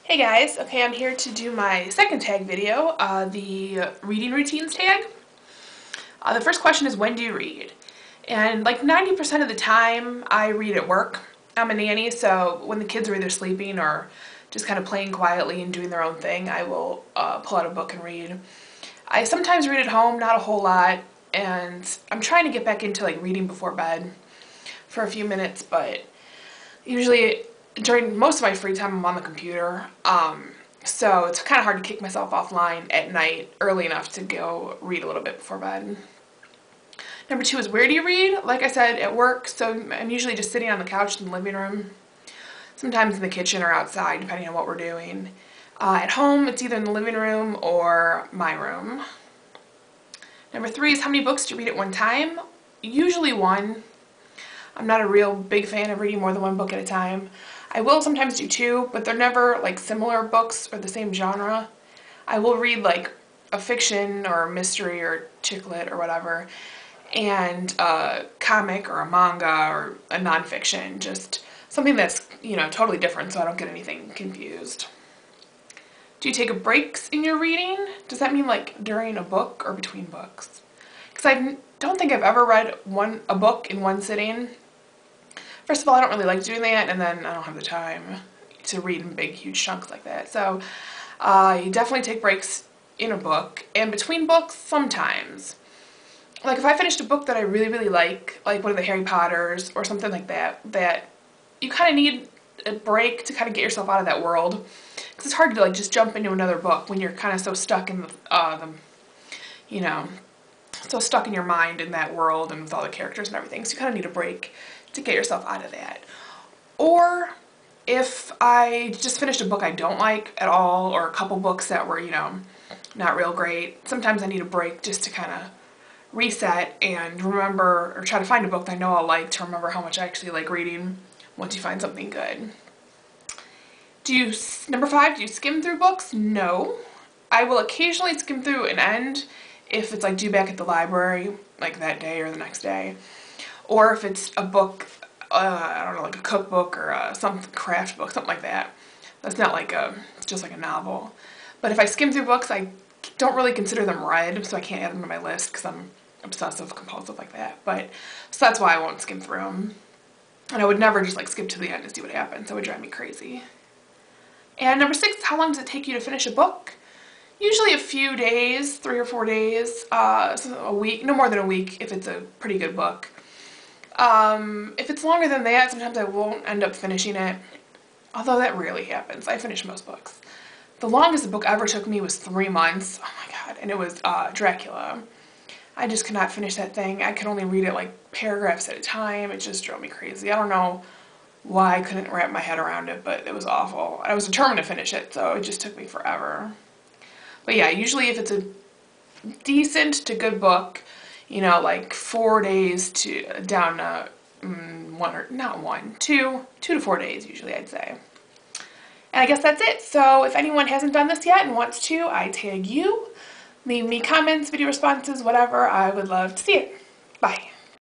Hey guys, okay, I'm here to do my second tag video, the reading routines tag. The first question is, when do you read? And like 90% of the time I read at work. I'm a nanny, so when the kids are either sleeping or just kind of playing quietly and doing their own thing, I will pull out a book and read. I sometimes read at home, not a whole lot, and I'm trying to get back into like reading before bed for a few minutes, but usually during most of my free time I'm on the computer, so it's kind of hard to kick myself offline at night early enough to go read a little bit before bed. Number two is, where do you read? Like I said, at work, so I'm usually just sitting on the couch in the living room, sometimes in the kitchen or outside depending on what we're doing. At home, it's either in the living room or my room. Number three is, how many books do you read at one time? Usually one. I'm not a real big fan of reading more than one book at a time. I will sometimes do two, but they're never like similar books or the same genre. I will read like a fiction or a mystery or chick lit or whatever, and a comic or a manga or a nonfiction, just something that's, totally different so I don't get anything confused. Do you take breaks in your reading? Does that mean like during a book or between books? Because I don't think I've ever read a book in one sitting. First of all, I don't really like doing that, and then I don't have the time to read in big, huge chunks like that. So you definitely take breaks in a book, and between books, sometimes. Like if I finished a book that I really, really like one of the Harry Potters or something like that, that you kind of need a break to kind of get yourself out of that world. Because it's hard to like just jump into another book when you're kind of so stuck in so stuck in your mind in that world and with all the characters and everything. So you kind of need a break to get yourself out of that. Or if I just finished a book I don't like at all, or a couple books that were, not real great, sometimes I need a break just to kind of reset and remember, or try to find a book that I know I'll like to remember how much I actually like reading once you find something good. Number five, do you skim through books? No. I will occasionally skim through an end if it's like due back at the library, like that day or the next day. Or if it's a book, I don't know, like a cookbook or some craft book, something like that. That's not like it's just like a novel. But if I skim through books, I don't really consider them read, so I can't add them to my list because I'm obsessive compulsive like that. So that's why I won't skim through them. And I would never just like skip to the end and see what happens. That would drive me crazy. And number six, how long does it take you to finish a book? Usually a few days, 3 or 4 days, so a week, no more than a week if it's a pretty good book. If it's longer than that, sometimes I won't end up finishing it, although that rarely happens. I finish most books. The longest a book ever took me was 3 months, oh my god, and it was Dracula. I just could not finish that thing. I could only read it like paragraphs at a time. It just drove me crazy. I don't know why I couldn't wrap my head around it, but it was awful. I was determined to finish it, so it just took me forever. But yeah, usually if it's a decent to good book, like 4 days to down to two to 4 days usually, I'd say. And I guess that's it. So if anyone hasn't done this yet and wants to, I tag you. Leave me comments, video responses, whatever. I would love to see it. Bye.